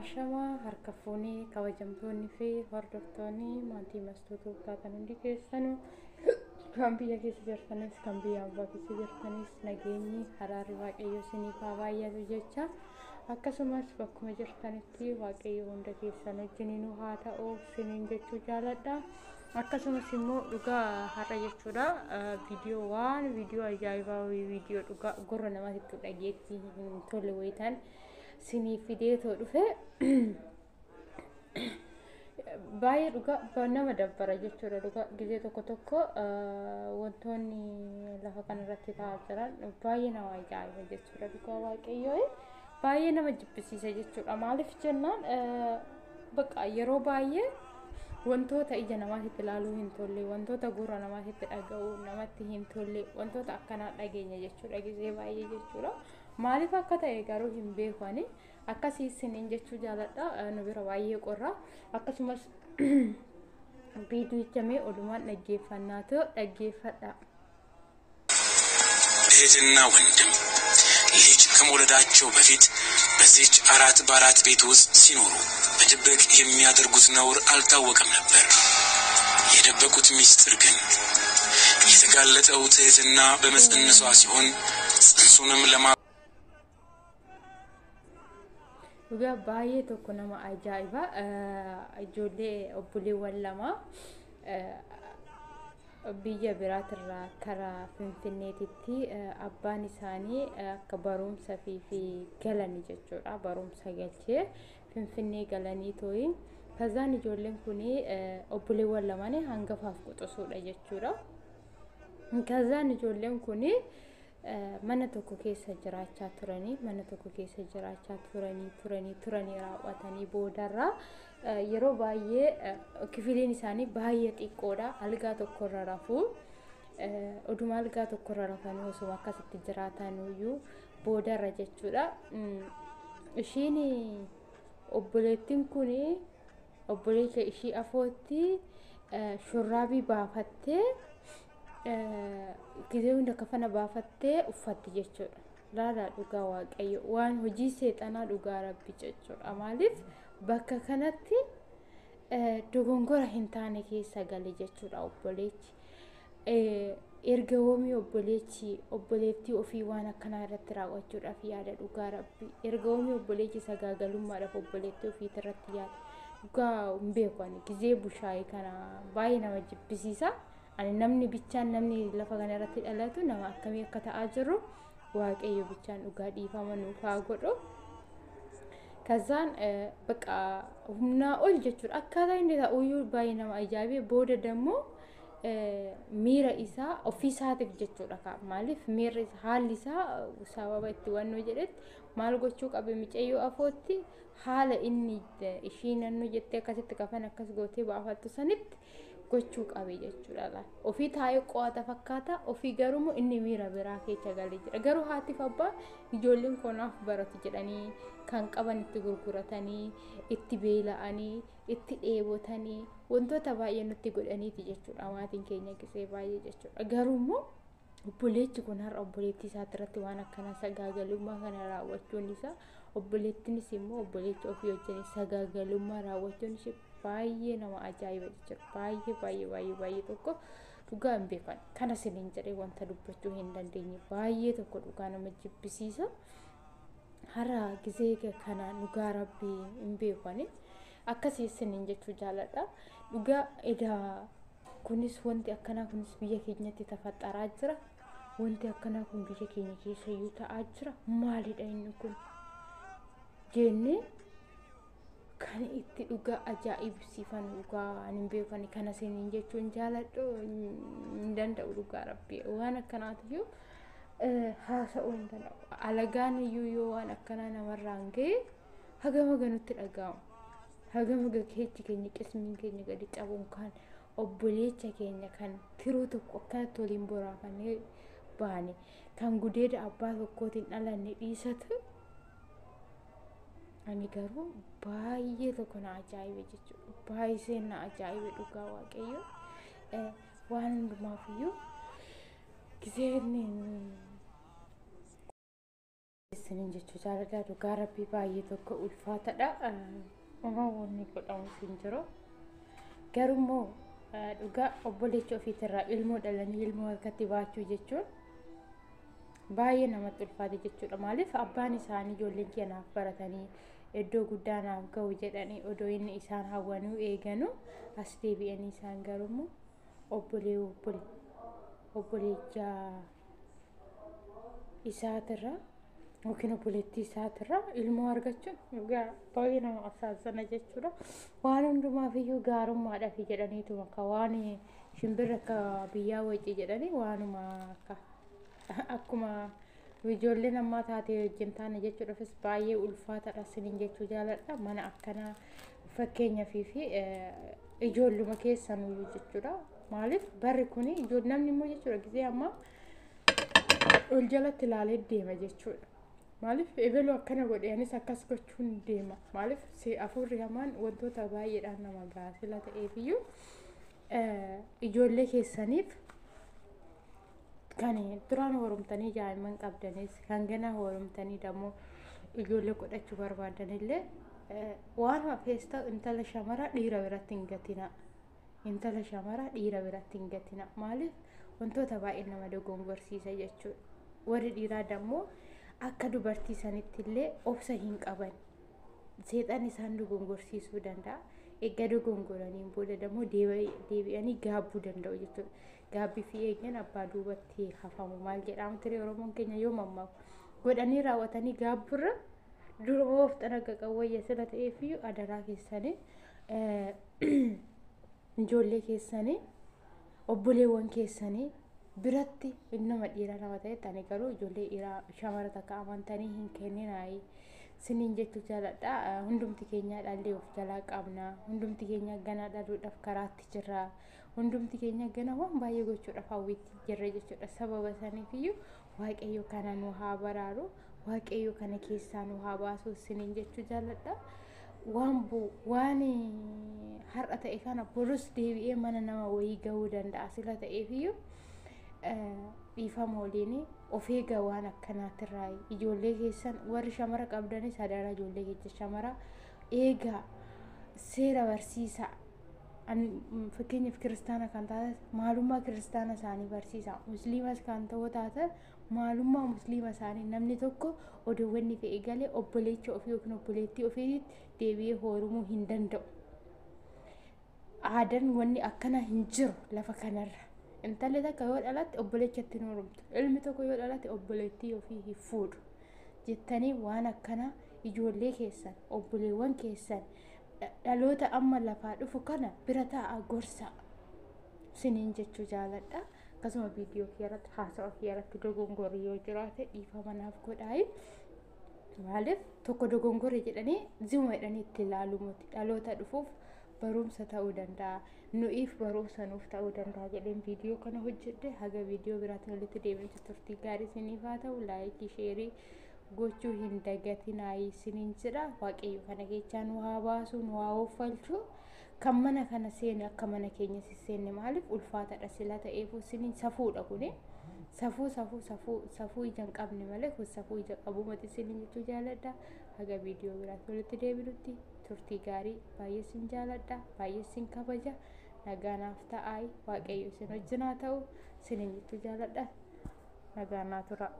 Shama harka fuunii kabajamtoonni fi hordoftoonni maatii mastoota taatan hundi keessanuu kan biyya keessa jirtanis kan biyya alaa keessa jirtanis nageenyi araarri waaqayyo isiniif haa baay'atu jecha akkasumas bakkuma jirtanitti waaqayyo hunda keessan wajjiniinuu haa ta'u isiniin jechuu jaaladha. Akkasumas immoo dhugaa har'a jechuudha viidiyoo ajaa'ibaa viidiyoo dhugaa gurra namaatti dhageetti tolle wayitaan sinii fideetoo dhufe baay'ee dhugaa nama dabbara jechuudha. Dhugaa gizee tokko wantoonni lafa kanarratti ta'aa jiran baay'ee nama ajaa'iba jechuudha. Dhugaa waaqayyoo baay'ee nama jibbisiisa jechuudha. Maaliif jennaan bakka yeroo baay'ee wantoota ija namaatti ilaaluu hin tolle, wantoota gurra namaatti dhaga'uu namatti hin tolle, wantoota akkanaa dhageenya jechuudha gizee baay'ee jechuudha. Maaliif akka ta'e garuu hin beekani. Akkasii isiniin jechuu jaaladha. Nu bira baay'ee qorra. Akkasumas viidiyoo jamee odumaan dhaggeeffannaatu dhaggeeffadha. እህትና ወንድም ልጅ ከመውለዳቸው በፊት በዚች አራት በአራት ቤት ውስጥ ሲኖሩ በድብቅ የሚያደርጉት ነውር አልታወቀም ነበር። የደበቁት ሚስጥር ግን የተጋለጠው ትህትና በመጽነሷ ሲሆን ጽንሱንም ለማ Dhugaa baay'ee tokko nama ajaa'iba. Ijoollee obboleewwan lama biyya biraatirraa karaa Finfinneetitti abbaan isaanii akka barumsa fi galanii jechuudha. Barumsa galchee Finfinnee galanii tooyi. Kazaan ijoolleen kun obboleewwan lamaan hangafaaf quxisuudha jechuudha. Kazaan ijoolleen kun mana tokko keessa jiraachaa turanii raawwatanii boodarraa yeroo baay'ee kifiliin isaanii baay'ee xiqqoodha. Algaa tokkorra rafuu oduma algaa tokkorra rafanii osoo akkasitti jiraataniyyuu boodarra jechuudha. Ishiin obboleettiin kun obboleessa ishii afootti shurraabii baafattee gizee hunda kafana baafattee uffatti jechuudha. Laalaa dhugaa waaqayyo waan hojii seexanaa dhugaa rabbi jechuudha. Maaliif bakka kanatti dogongora hin taane keessa gale jechuudha obboleechi. Erga hoomii obboleettii ofii waan akkanaa irratti raawwachuudhaaf yaada dhugaa rabbi. Erga hoomii obboleechi sagaagalummaadhaaf obboleettii ofiitti irratti yaada. Dhugaa hin beekan gizee bushaayee kana baay'ee nama jibbisiisa. Ani namni bichaan namni lafa kana irratti dhalatu nama akkamii akka ta'aa jiru waaqayyo bichaan dhugaa dhiifama nuuf haa godhu. Kazaan baqa humnaa ol jechuudha. Akkaataa inni ta'uyyuu baay'ee nama ajaa'ibe. Booda dammoo miira isaa ofiisaatiif jechuudha. Maaliif miirri haalli isaa sababa itti wannoo jedhetti maal gochuu qabe micayyoo afootti haala inni ishii nannoo jettee akkasitti kafan akkas gootee baafattu sanitti gochuu qabe jechuudha. Ofii taa'ee qo'ata fakkaata. Ofii garuu inni miira biraa keessa galee jira. Garuu haatiif abbaa ijoolleen konaaf baratu jedhanii kan qaban itti gurguratanii, itti beela'anii, itti dheebotanii wantoota baay'ee nutti godhaniiti jechuudha. Maatiin keenya gisee baay'ee jechuudha. Garuu immoo obboleechi kun har'a obboleettii isaatti irratti waan akkana sagaagalummaa kana raawwachuun isaa obboleettiinis immoo obboleechi ofii wajjin sagaagalummaa raawwachuun ishee baay'ee nama ajaa'iba jechuudha. Baay'ee tokko dhugaa hin beekan. Kana siniin jedhee wanta dubbachuu hin dandeenye baay'ee tokko dhugaa nama jibbisiisa. Har'a gizee kana dhugaa rabbii hin beekani. Akkasii siniin jechuu jaaladha. Dhugaa edaa kunis wanti akkanaa kunis biyya keenyatti tafaxaraa jira. Wanti akkanaa kun biyya keenya keessa iyyuu ta'aa jira. Maalidha inni kun? Jennee kan itti dhugaa ajaa'ibsiifan dhugaa hin beekani. Kana siniin jechuun jaaladhu hin danda'u dhugaa rabbii. Waan akkanaatiyyuu haasa'uu hin danda'u. Alagaan iyyuu yoo waan akkanaa namarraan ga'e hagama ganutti dhaga'amu. Hagama keechi keenya qismiin keenya gadi cabuun kan obboleecha keenya kan tiruu tokko akkanatti waliin boraafannee baane kan gudeeda abbaa tokkootiin dhalanne dhiisatu. Ani garuu baay'ee tokko na ajaa'ibe jechuudha. Baay'ee na ajaa'ibe dhugaa waaqayyo. Waan hundumaafiyyuu gizeen sinin jechuu jaaladha dhugaa rabbii baay'ee tokko ulfaatadha wanni godhamu sin jiru garummoo dhugaa obboleecha ofiitirraa ilmoo dhalanii ilmoo harkatti baachuu jechuun baay'ee namatti ulfaate jechuudha maaliif abbaan isaanii ijoolleen keenyaaf baratanii iddoo guddaa naaf ga'u jedhanii odoo inni isaan hawwanuu eeganu as deebi'anii isaan garummoo obboleecha isaatirraa yookiin obboleettii isaatirraa ilmoo argachuun dhugaa baay'ee nama asaasana jechuudha waan hundumaaf iyyuu gaarummaadhaaf jedhaniitu akka waan shimbirra akka biyyaa wayii jedhanii waanuma akka akkuma ijoolleen ammaa taatee wajjin taane jechuudhaafis baay'ee ulfaataadha sinin jechuu jaaladha mana akkanaa fakkeenyaafii fi ijoolluma keessanuu jechuudha maaliif barri kuni namni immoo jechuudha gisee ammaa ol jalatti ilaalee deema jechuudha maaliif eebeloo akkana godheenis akkas gochuun deema maaliif afurri hamaan wantoota baay'eedhaan nama gaasila ta'eefiyyuu ijoollee keessaniif kan duraan horumtanii daa'imman qabdanis kan ganaa horumtanii dammoo ijoollee godhachuu barbaadanillee waan hafees ta'u intala shamara dhiira biratti hin gatina intala shamara dhiira biratti hin gatina maaliif wantoota baay'ee nama dogongorsiisa jechuudha warri dhiiraa dammoo akka dubartii sanittillee obsa hin qaban seexan isaan dogongorsiisuu danda'a eegga dogongoraniin booda dammoo deebi'anii gaabbuu danda'u jechuudha gaabbii fi eeggan abbaa duubatti hafamu maal jedhamu ture oromoon keenya yoo mammaku godhanii raawwatanii gaabburra duruma of xanaga qawwayya sila ta'eefiyyuu adaraa keessanii ijoollee keessanii obboleewwan keessanii biratti nama dhiiraa nama ta'e tani garuu ijoollee dhiiraa shamara takka amantanii hin kenninaayi sinin jechuu jaaladha hundumti keenya dhallee of jalaa qabna hundumti keenya ganaa dhaluudhaaf karaatti jirra hundumti keenya gana waan baay'ee gochuudhaaf hawwiitti jirra jechuudha sababa saniifiyyuu waaqayyo kana nu haa baraaru waaqayyo kana keessaa nu haa baasu sinin jechuu jaaladha waan har'a ta'e kana borus deebi'ee mana nama wayii gahuu danda'a sila ta'eefiyyuu dhiifama waliin of eegaa waan akkanaatirraa ijoollee keessan warri shamara qabdanis adaraa ijoollee keessa shamara eegaa seera barsiisaa fakkeenyaaf kiristaana kan taate maalummaa kiristaana isaanii barsiisaa musliimas kan ta'uu taate maalummaa musliima isaanii namni tokko odoowwanni fe'ee galee obboleecha ofii yookiin obboleettii ofiitti deebi'ee horumuu hin danda'u aadaan wanni akkana hin jiru lafa kanarra intalli takka yoo dhalatte obboleechatti hin horumtu ilmi tokko yoo dhalatte obboleettii ofii hin fuudhu jettanii waan akkana ijoollee keessan obboleewwan keessan dhaloota amma lafaa dhufu kana bira taa'aa gorsa sinin jechuu jaaladha akkasuma viidiyoo keerratti haasawa keerratti dogongorri yoo jiraate dhiifama naaf godhaayi maaliif tokko dogongorri jedhanii zima jedhanii itti ilaaluu miti dhaloota dhufuuf barumsa ta'uu danda'a nu'iif barumsa nuuf ta'uu danda'a jedheen viidiyoo kana hojjedhe haga viidiyoo biraatti walitti deebinutti turtii gaarii isiniif haa ta'u laayikii sheerii gochuu hin dagatinaayi isiniin jedha waaqayyo kana keessaa nu haa baasu nu haa oofalchu kan mana kana seene akka mana keenya seenne maaliif ulfaatadha sila ta'eefuu isiniin safuudha kuni safuu ija hin qabne malee kun safuu ija qabu mati isiniin jechuu jaaladha haga viidiyoo biraatti walitti deebinutti turtii gaarii baay'ee sin jaaladha baay'ee sin kabaja nagaanaaf ta'aayi waaqayyo isin wajjin haa ta'u isiniin jechuu jaaladha nagaanaa tura.